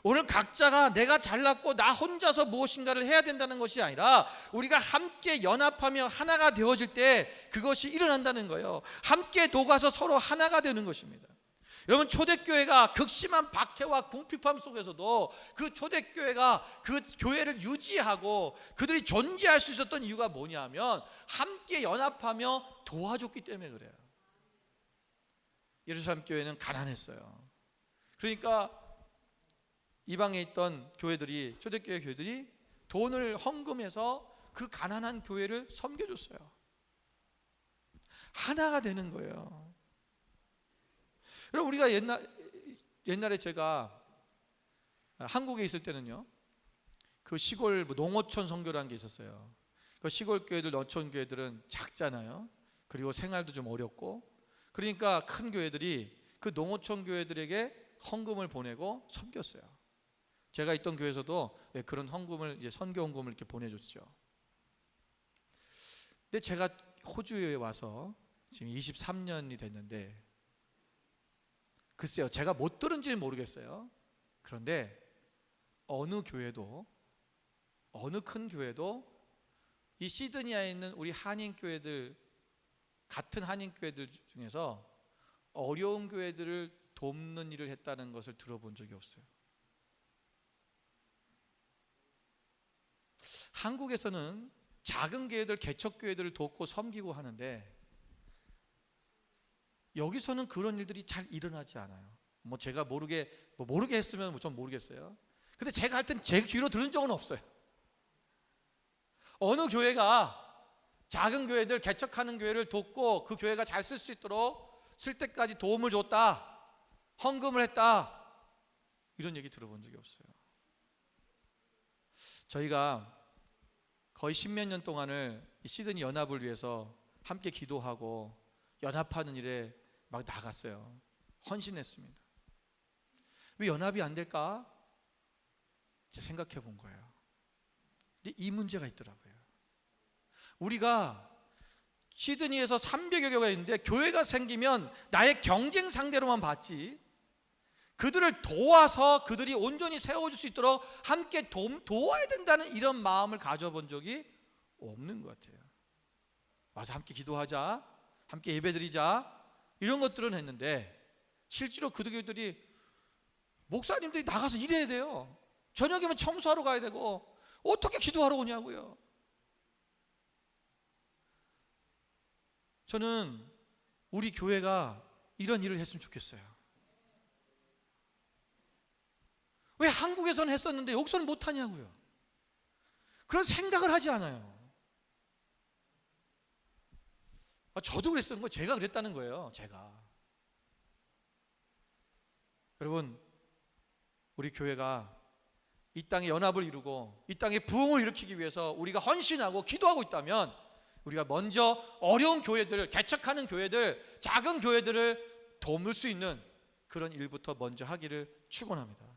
A: 오늘 각자가 내가 잘났고 나 혼자서 무엇인가를 해야 된다는 것이 아니라 우리가 함께 연합하며 하나가 되어질 때 그것이 일어난다는 거예요. 함께 녹아서 서로 하나가 되는 것입니다. 여러분, 초대교회가 극심한 박해와 궁핍함 속에서도 그 초대교회가 그 교회를 유지하고 그들이 존재할 수 있었던 이유가 뭐냐면 함께 연합하며 도와줬기 때문에 그래요. 예루살렘 교회는 가난했어요. 그러니까 이방에 있던 교회들이, 초대교회 교회들이 돈을 헌금해서 그 가난한 교회를 섬겨줬어요. 하나가 되는 거예요. 여러분, 우리가 옛날에 제가 한국에 있을 때는요, 그 시골 농어촌 선교라는 게 있었어요. 그 시골 교회들, 농어촌 교회들은 작잖아요. 그리고 생활도 좀 어렵고, 그러니까 큰 교회들이 그 농어촌 교회들에게 헌금을 보내고 섬겼어요. 제가 있던 교회에서도 그런 헌금을, 이제 선교 헌금을 이렇게 보내줬죠. 근데 제가 호주에 와서 지금 23년이 됐는데, 글쎄요, 제가 못 들은지는 모르겠어요. 그런데 어느 교회도, 어느 큰 교회도 이 시드니에 있는 우리 한인 교회들, 같은 한인 교회들 중에서 어려운 교회들을 돕는 일을 했다는 것을 들어본 적이 없어요. 한국에서는 작은 교회들, 개척교회들을 돕고 섬기고 하는데 여기서는 그런 일들이 잘 일어나지 않아요. 뭐 제가 모르게 했으면 전 모르겠어요. 근데 제가 할 땐 제 귀로 들은 적은 없어요. 어느 교회가 작은 교회들, 개척하는 교회를 돕고 그 교회가 잘 쓸 수 있도록 쓸 때까지 도움을 줬다, 헌금을 했다, 이런 얘기 들어본 적이 없어요. 저희가 거의 10몇 년 동안을 시드니 연합을 위해서 함께 기도하고 연합하는 일에 막 나갔어요. 헌신했습니다. 왜 연합이 안 될까? 제가 생각해 본 거예요. 근데 이 문제가 있더라고요. 우리가 시드니에서 300여 교회가 있는데 교회가 생기면 나의 경쟁 상대로만 봤지, 그들을 도와서 그들이 온전히 세워줄 수 있도록 함께 도와야 된다는 이런 마음을 가져본 적이 없는 것 같아요. 와서 함께 기도하자, 함께 예배드리자, 이런 것들은 했는데 실제로 그들이, 목사님들이 나가서 일해야 돼요. 저녁이면 청소하러 가야 되고 어떻게 기도하러 오냐고요. 저는 우리 교회가 이런 일을 했으면 좋겠어요. 왜 한국에서는 했었는데 여기서는 못하냐고요. 그런 생각을 하지 않아요. 저도 그랬었는 거예요. 제가 그랬다는 거예요. 제가. 여러분, 우리 교회가 이 땅에 연합을 이루고 이 땅에 부흥을 일으키기 위해서 우리가 헌신하고 기도하고 있다면 우리가 먼저 어려운 교회들, 개척하는 교회들, 작은 교회들을 돕을 수 있는 그런 일부터 먼저 하기를 축원합니다.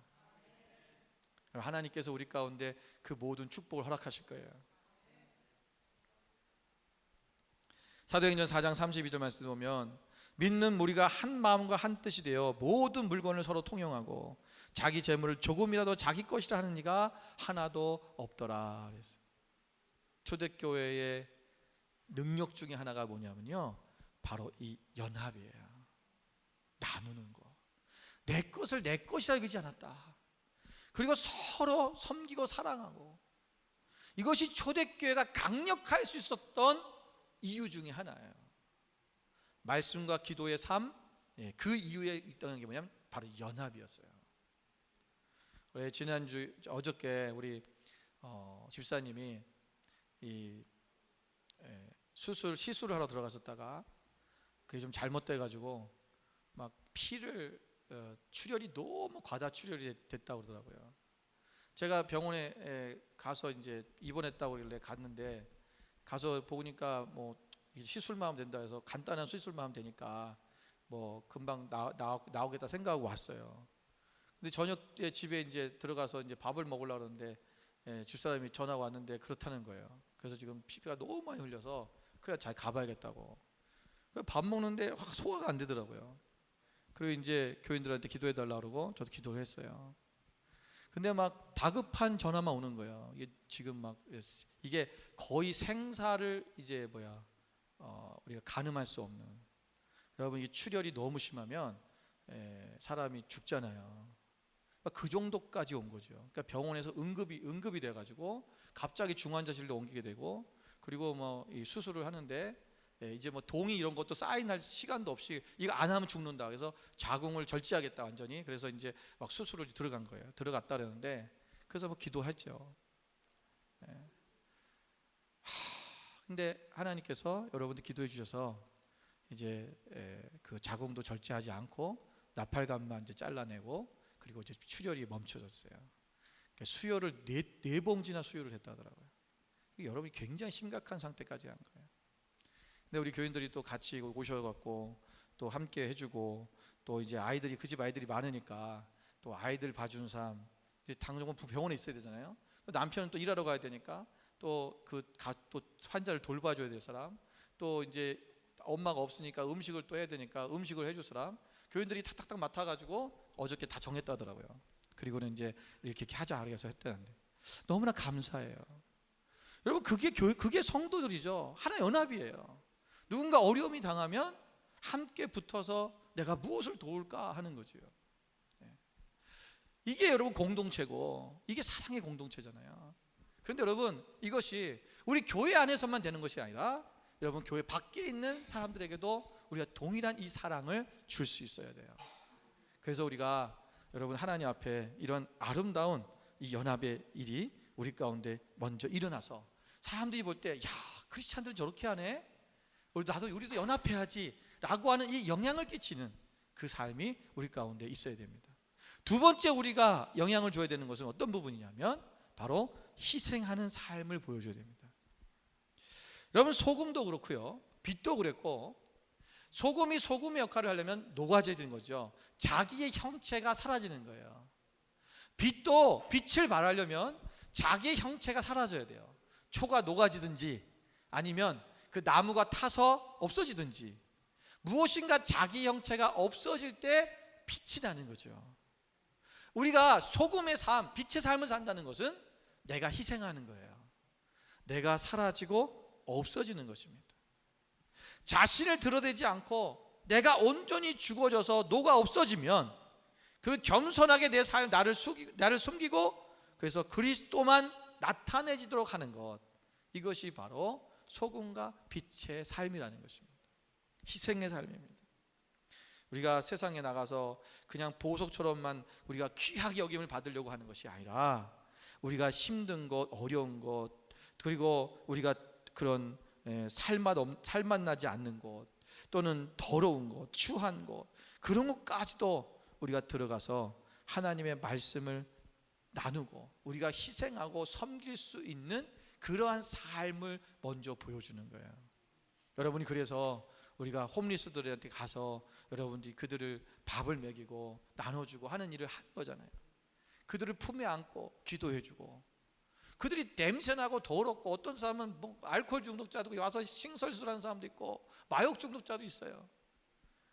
A: 하나님께서 우리 가운데 그 모든 축복을 허락하실 거예요. 사도행전 4장 32절 말씀 보면 믿는 무리가 한 마음과 한 뜻이 되어 모든 물건을 서로 통용하고 자기 재물을 조금이라도 자기 것이라 하는 이가 하나도 없더라 그랬어요. 초대교회의 능력 중에 하나가 뭐냐면요, 바로 이 연합이에요. 나누는 거. 내 것을 내 것이라 여기지 않았다. 그리고 서로 섬기고 사랑하고, 이것이 초대교회가 강력할 수 있었던 이유 중에 하나예요. 말씀과 기도의 삶, 그 이유에 있던 게 뭐냐면 바로 연합이었어요. 지난주 어저께 우리 집사님이 이 시술을 하러 들어갔었다가 그게 좀 잘못돼 가지고 막 피를 출혈이 너무 과다 출혈이 됐다고 그러더라고요. 제가 병원에 가서 이제 입원했다고 그러길래 갔는데, 가서 보니까 뭐 시술만 하면 된다 해서 간단한 시술만 하면 되니까 뭐 금방 나오겠다 생각하고 왔어요. 근데 저녁에 집에 이제 들어가서 이제 밥을 먹으려고 하는데 집사람이 전화가 왔는데 그렇다는 거예요. 그래서 지금 피가 너무 많이 흘려서 그래 잘 가봐야겠다고. 밥 먹는데 확 소화가 안 되더라고요. 그리고 이제 교인들한테 기도해 달라고 그러고 저도 기도를 했어요. 근데 막 다급한 전화만 오는 거예요. 이게 지금 막 이게 거의 생사를 이제 우리가 가늠할 수 없는, 여러분 이 출혈이 너무 심하면 사람이 죽잖아요. 그 정도까지 온 거죠. 그러니까 병원에서 응급이 돼가지고 갑자기 중환자실로 옮기게 되고, 그리고 뭐 이 수술을 하는데 이제 뭐 동의 이런 것도 사인할 시간도 없이 이거 안 하면 죽는다. 그래서 자궁을 절제하겠다 완전히. 그래서 이제 막 수술을 들어간 거예요. 들어갔다 그러는데, 그래서 뭐 기도했죠. 근데 하나님께서 여러분들 기도해 주셔서 이제 그 자궁도 절제하지 않고 나팔관만 이제 잘라내고, 그리고 이제 출혈이 멈춰졌어요. 그러니까 수혈을 네 봉지나 수혈을 했다 하더라고요. 여러분이 굉장히 심각한 상태까지 한 거예요. 근데 우리 교인들이 또 같이 오셔갖고 또 함께 해주고, 또 이제 아이들이 그 집 아이들이 많으니까 또 아이들 봐주는 사람, 당뇨는 병원에 있어야 되잖아요. 남편은 또 일하러 가야 되니까 또 또 환자를 돌봐줘야 될 사람, 또 이제 엄마가 없으니까 음식을 또 해야 되니까 음식을 해줄 사람, 교인들이 탁탁탁 맡아가지고 어저께 다 정했다더라고요. 그리고는 이제 이렇게 하자 그래서 했다는데 너무나 감사해요. 여러분 그게 성도들이죠. 하나의 연합이에요. 누군가 어려움이 당하면 함께 붙어서 내가 무엇을 도울까 하는 거죠. 이게 여러분 공동체고, 이게 사랑의 공동체잖아요. 그런데 여러분 이것이 우리 교회 안에서만 되는 것이 아니라 여러분 교회 밖에 있는 사람들에게도 우리가 동일한 이 사랑을 줄 수 있어야 돼요. 그래서 우리가 여러분 하나님 앞에 이런 아름다운 이 연합의 일이 우리 가운데 먼저 일어나서 사람들이 볼 때, 야, 크리스찬들은 저렇게 하네, 우리도 연합해야지 라고 하는 이 영향을 끼치는 그 삶이 우리 가운데 있어야 됩니다. 두 번째 우리가 영향을 줘야 되는 것은 어떤 부분이냐면 바로 희생하는 삶을 보여줘야 됩니다. 여러분 소금도 그렇고요, 빛도 그랬고, 소금이 소금의 역할을 하려면 녹아지는 거죠. 자기의 형체가 사라지는 거예요. 빛도 빛을 발하려면 자기의 형체가 사라져야 돼요. 초가 녹아지든지 아니면 그 나무가 타서 없어지든지, 무엇인가 자기 형체가 없어질 때 빛이 나는 거죠. 우리가 소금의 삶, 빛의 삶을 산다는 것은 내가 희생하는 거예요. 내가 사라지고 없어지는 것입니다. 자신을 드러내지 않고 내가 온전히 죽어져서 녹아 없어지면, 그 겸손하게 내 삶 나를 숨기고 그래서 그리스도만 나타내지도록 하는 것, 이것이 바로 소금과 빛의 삶이라는 것입니다. 희생의 삶입니다. 우리가 세상에 나가서 그냥 보석처럼만 우리가 귀하게 여김을 받으려고 하는 것이 아니라, 우리가 힘든 것, 어려운 것, 그리고 우리가 그런 살맛 나지 않는 것, 또는 더러운 것, 추한 것, 그런 것까지도 우리가 들어가서 하나님의 말씀을 나누고 우리가 희생하고 섬길 수 있는 그러한 삶을 먼저 보여주는 거예요. 여러분이 그래서 우리가 홈리스들한테 가서 여러분들이 그들을 밥을 먹이고 나눠주고 하는 일을 하는 거잖아요. 그들을 품에 안고 기도해주고, 그들이 냄새나고 더럽고, 어떤 사람은 뭐 알코올 중독자도 와서 싱설수라는 사람도 있고 마약 중독자도 있어요.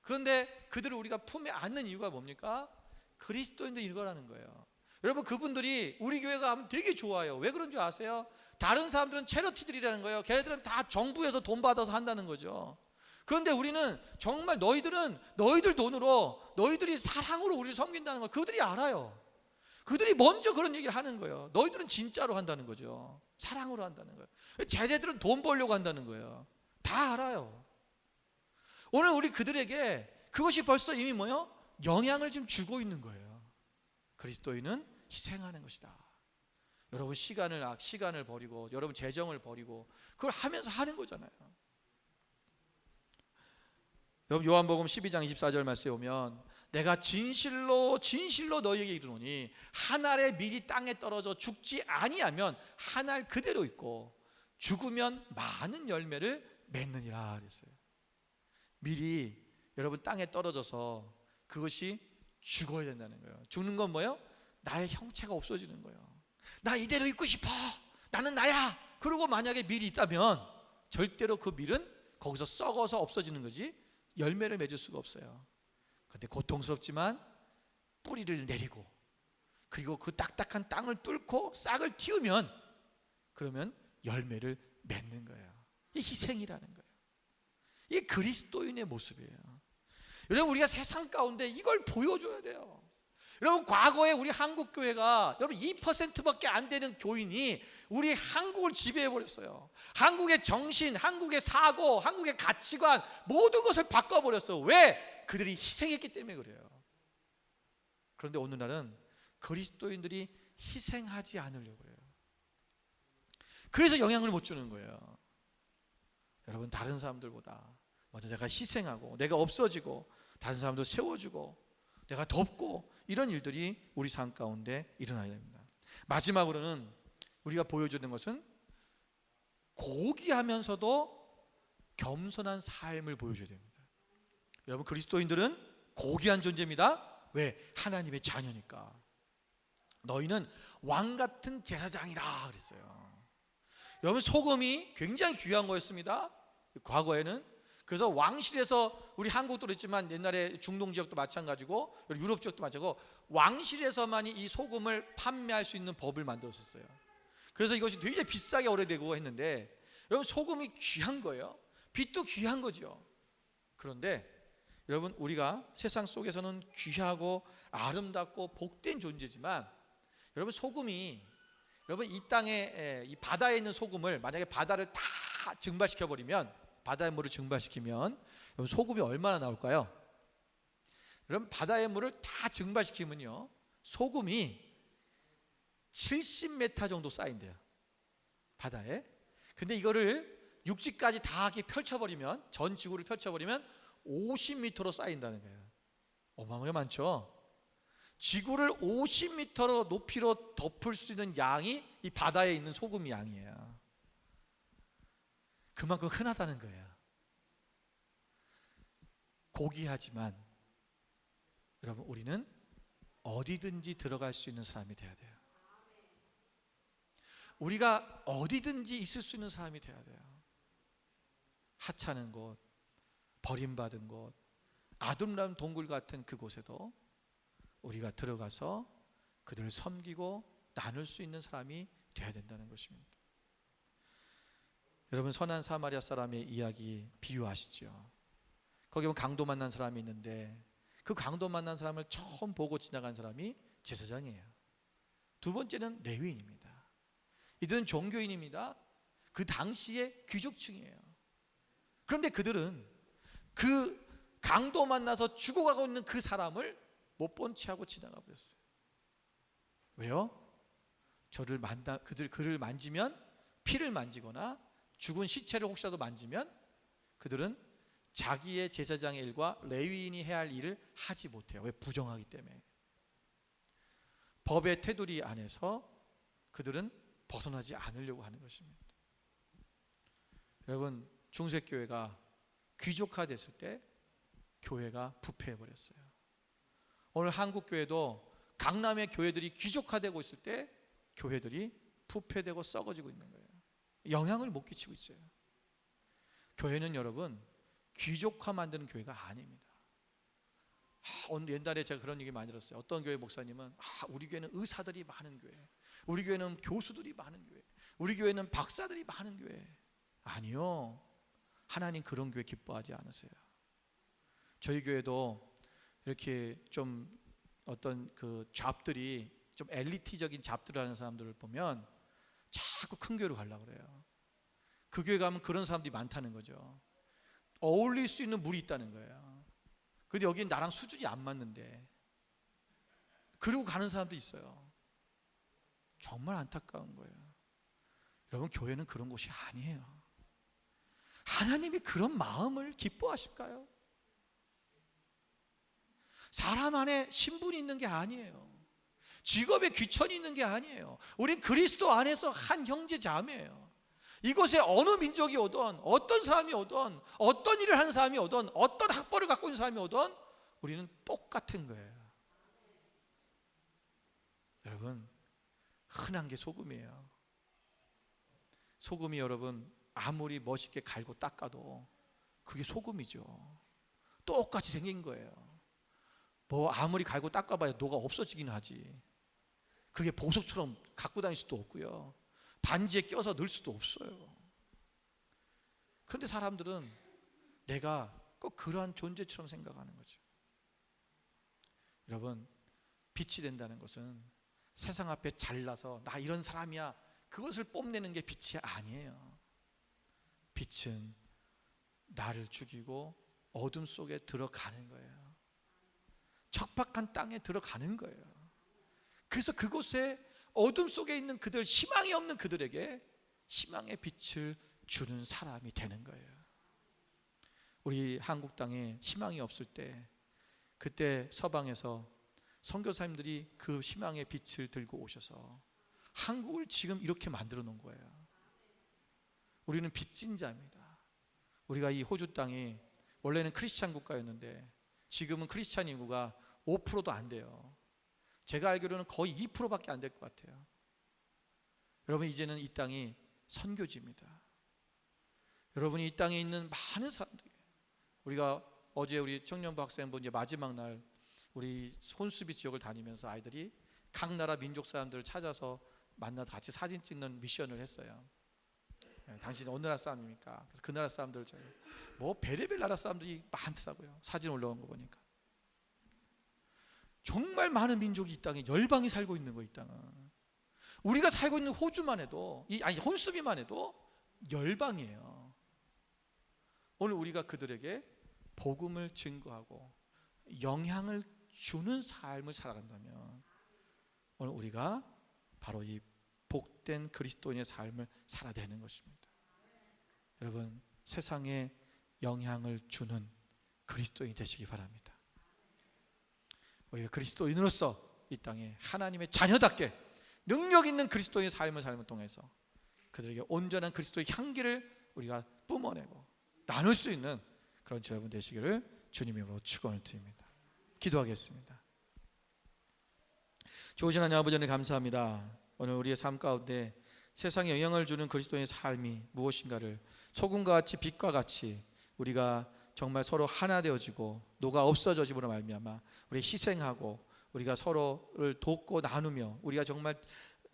A: 그런데 그들을 우리가 품에 안는 이유가 뭡니까? 그리스도인들 이거라는 거예요. 여러분 그분들이 우리 교회가 하면 되게 좋아요. 왜 그런 줄 아세요? 다른 사람들은 체러티들이라는 거예요. 걔네들은 다 정부에서 돈 받아서 한다는 거죠. 그런데 우리는 정말 너희들 돈으로, 너희들이 사랑으로 우리를 섬긴다는 걸 그들이 알아요. 그들이 먼저 그런 얘기를 하는 거예요. 너희들은 진짜로 한다는 거죠. 사랑으로 한다는 거예요. 쟤네들은 돈 벌려고 한다는 거예요. 다 알아요. 오늘 우리 그들에게 그것이 벌써 이미 뭐요? 영향을 좀 주고 있는 거예요. 그리스도인은 희생하는 것이다. 여러분 시간을 버리고, 여러분 재정을 버리고 그걸 하면서 하는 거잖아요. 여러분 요한복음 12장 24절 말씀에 오면, 내가 진실로 너희에게 이르노니 한 알의 밀이 땅에 떨어져 죽지 아니하면 한 알 그대로 있고 죽으면 많은 열매를 맺느니라 그랬어요. 밀이 여러분 땅에 떨어져서 그것이 죽어야 된다는 거예요. 죽는 건 뭐예요? 나의 형체가 없어지는 거예요. 나 이대로 있고 싶어, 나는 나야. 그리고 만약에 밀이 있다면 절대로 그 밀은 거기서 썩어서 없어지는 거지 열매를 맺을 수가 없어요. 그런데 고통스럽지만 뿌리를 내리고 그리고 그 딱딱한 땅을 뚫고 싹을 틔우면 그러면 열매를 맺는 거예요. 이게 희생이라는 거예요. 이게 그리스도인의 모습이에요. 여러분, 우리가 세상 가운데 이걸 보여줘야 돼요. 여러분, 과거에 우리 한국 교회가 여러분 2%밖에 안 되는 교인이 우리 한국을 지배해 버렸어요. 한국의 정신, 한국의 사고, 한국의 가치관 모든 것을 바꿔 버렸어. 왜? 그들이 희생했기 때문에 그래요. 그런데 오늘날은 그리스도인들이 희생하지 않으려고 해요. 그래서 영향을 못 주는 거예요. 여러분, 다른 사람들보다 먼저 내가 희생하고 내가 없어지고 다른 사람도 세워주고 내가 돕고 이런 일들이 우리 삶 가운데 일어나야 됩니다. 마지막으로는 우리가 보여주는 것은 고귀하면서도 겸손한 삶을 보여줘야 됩니다. 여러분, 그리스도인들은 고귀한 존재입니다. 왜? 하나님의 자녀니까. 너희는 왕 같은 제사장이라 그랬어요. 여러분, 소금이 굉장히 귀한 거였습니다. 과거에는. 그래서 왕실에서, 우리 한국도 그랬지만 옛날에 중동 지역도 마찬가지고 유럽 지역도 마찬가지고 왕실에서만이 이 소금을 판매할 수 있는 법을 만들었었어요. 그래서 이것이 되게 비싸게 오래되고 했는데, 여러분, 소금이 귀한 거예요. 빛도 귀한 거죠. 그런데 여러분, 우리가 세상 속에서는 귀하고 아름답고 복된 존재지만, 여러분, 소금이, 여러분, 이 땅에, 이 바다에 있는 소금을 만약에 바다를 다 증발시켜 버리면, 바다의 물을 증발시키면 여러분, 소금이 얼마나 나올까요? 여러분, 바다의 물을 다 증발시키면요, 소금이 70m 정도 쌓인대요, 바다에. 근데 이거를 육지까지 다 이렇게 펼쳐버리면, 전 지구를 펼쳐버리면 50m로 쌓인다는 거예요. 어마어마하게 많죠. 지구를 50m로 높이로 덮을 수 있는 양이 이 바다에 있는 소금 양이에요. 그만큼 흔하다는 거예요. 고귀하지만 여러분, 우리는 어디든지 들어갈 수 있는 사람이 돼야 돼요. 우리가 어디든지 있을 수 있는 사람이 돼야 돼요. 하찮은 곳, 버림받은 곳, 아둔한 동굴 같은 그곳에도 우리가 들어가서 그들을 섬기고 나눌 수 있는 사람이 돼야 된다는 것입니다. 여러분, 선한 사마리아 사람의 이야기 비유하시죠. 거기 보면 강도 만난 사람이 있는데, 그 강도 만난 사람을 처음 보고 지나간 사람이 제사장이에요. 두 번째는 레위인입니다. 이들은 종교인입니다. 그 당시의 귀족층이에요. 그런데 그들은 그 강도 만나서 죽어가고 있는 그 사람을 못 본 채 하고 지나가 버렸어요. 왜요? 그를 만지면, 피를 만지거나 죽은 시체를 혹시라도 만지면 그들은 자기의 제사장의 일과 레위인이 해야 할 일을 하지 못해요. 왜? 부정하기 때문에. 법의 테두리 안에서 그들은 벗어나지 않으려고 하는 것입니다. 여러분, 중세교회가 귀족화됐을 때 교회가 부패해버렸어요. 오늘 한국교회도 강남의 교회들이 귀족화되고 있을 때 교회들이 부패되고 썩어지고 있는 거예요. 영향을 못 끼치고 있어요. 교회는 여러분, 귀족화 만드는 교회가 아닙니다. 옛날에 제가 그런 얘기 많이 들었어요. 어떤 교회 목사님은 우리 교회는 의사들이 많은 교회, 우리 교회는 교수들이 많은 교회, 우리 교회는 박사들이 많은 교회. 아니요, 하나님 그런 교회 기뻐하지 않으세요. 저희 교회도 이렇게 좀 어떤 그 잡들이 좀 엘리트적인 잡들을 하는 사람들을 보면 자꾸 큰 교회로 가려고 그래요. 그 교회 가면 그런 사람들이 많다는 거죠. 어울릴 수 있는 물이 있다는 거예요. 근데 여기는 나랑 수준이 안 맞는데 그러고 가는 사람도 있어요. 정말 안타까운 거예요. 여러분, 교회는 그런 곳이 아니에요. 하나님이 그런 마음을 기뻐하실까요? 사람 안에 신분이 있는 게 아니에요. 직업에 귀천이 있는 게 아니에요. 우린 그리스도 안에서 한 형제 자매예요. 이곳에 어느 민족이 오든, 어떤 사람이 오든, 어떤 일을 하는 사람이 오든, 어떤 학벌을 갖고 있는 사람이 오든 우리는 똑같은 거예요. 여러분, 흔한 게 소금이에요. 소금이 여러분 아무리 멋있게 갈고 닦아도 그게 소금이죠. 똑같이 생긴 거예요. 뭐 아무리 갈고 닦아봐야 노가 없어지긴 하지. 그게 보석처럼 갖고 다닐 수도 없고요. 반지에 껴서 넣을 수도 없어요. 그런데 사람들은 내가 꼭 그러한 존재처럼 생각하는 거죠. 여러분, 빛이 된다는 것은 세상 앞에 잘나서 나 이런 사람이야, 그것을 뽐내는 게 빛이 아니에요. 빛은 나를 죽이고 어둠 속에 들어가는 거예요. 척박한 땅에 들어가는 거예요. 그래서 그곳에 어둠 속에 있는 그들, 희망이 없는 그들에게 희망의 빛을 주는 사람이 되는 거예요. 우리 한국 땅에 희망이 없을 때, 그때 서방에서 선교사님들이 그 희망의 빛을 들고 오셔서 한국을 지금 이렇게 만들어 놓은 거예요. 우리는 빚진 자입니다. 우리가 이 호주 땅이 원래는 크리스찬 국가였는데 지금은 크리스찬 인구가 5%도 안 돼요. 제가 알기로는 거의 2%밖에 안 될 것 같아요. 여러분, 이제는 이 땅이 선교지입니다. 여러분이 이 땅에 있는 많은 사람들, 우리가 어제 우리 청년부 학생부 이제 마지막 날 우리 혼수비 지역을 다니면서 아이들이 각 나라 민족 사람들을 찾아서 만나서 같이 사진 찍는 미션을 했어요. 당신 어느 나라 사람입니까? 그래서 그 나라 사람들, 뭐 별의별 나라 사람들이 많더라고요. 사진 올라온 거 보니까 정말 많은 민족이 이 땅에 열방이 살고 있는 거. 이 땅은 우리가 살고 있는 호주만 해도, 아니 혼수비만 해도 열방이에요. 오늘 우리가 그들에게 복음을 증거하고 영향을 주는 삶을 살아간다면 오늘 우리가 바로 이 복된 그리스도인의 삶을 살아야 되는 것입니다. 여러분, 세상에 영향을 주는 그리스도인이 되시기 바랍니다. 우리가 그리스도인으로서 이 땅에 하나님의 자녀답게 능력 있는 그리스도인의 삶을 삶을 통해서 그들에게 온전한 그리스도의 향기를 우리가 뿜어내고 나눌 수 있는 그런 여러분 되시기를 주님으로 축원을 드립니다. 기도하겠습니다. 좋으신 하나님 아버지, 감사합니다. 오늘 우리의 삶 가운데 세상에 영향을 주는 그리스도인의 삶이 무엇인가를 소금과 같이 빛과 같이 우리가 정말 서로 하나 되어지고 노가 없어져짐으로 말미암아 우리 희생하고 우리가 서로를 돕고 나누며 우리가 정말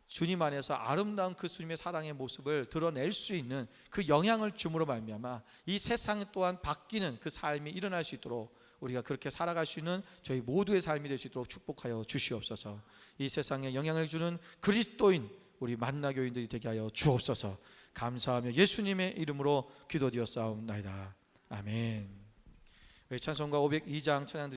A: 주님 안에서 아름다운 그 주님의 사랑의 모습을 드러낼 수 있는 그 영향을 줌으로 말미암아 이 세상 또한 바뀌는 그 삶이 일어날 수 있도록 우리가 그렇게 살아갈 수 있는 저희 모두의 삶이 될 수 있도록 축복하여 주시옵소서. 이 세상에 영향을 주는 그리스도인 우리 만나교인들이 되게 하여 주옵소서. 감사하며 예수님의 이름으로 기도드렸사옵나이다. 아멘. 찬송가 502장 찬양 드리겠습니다.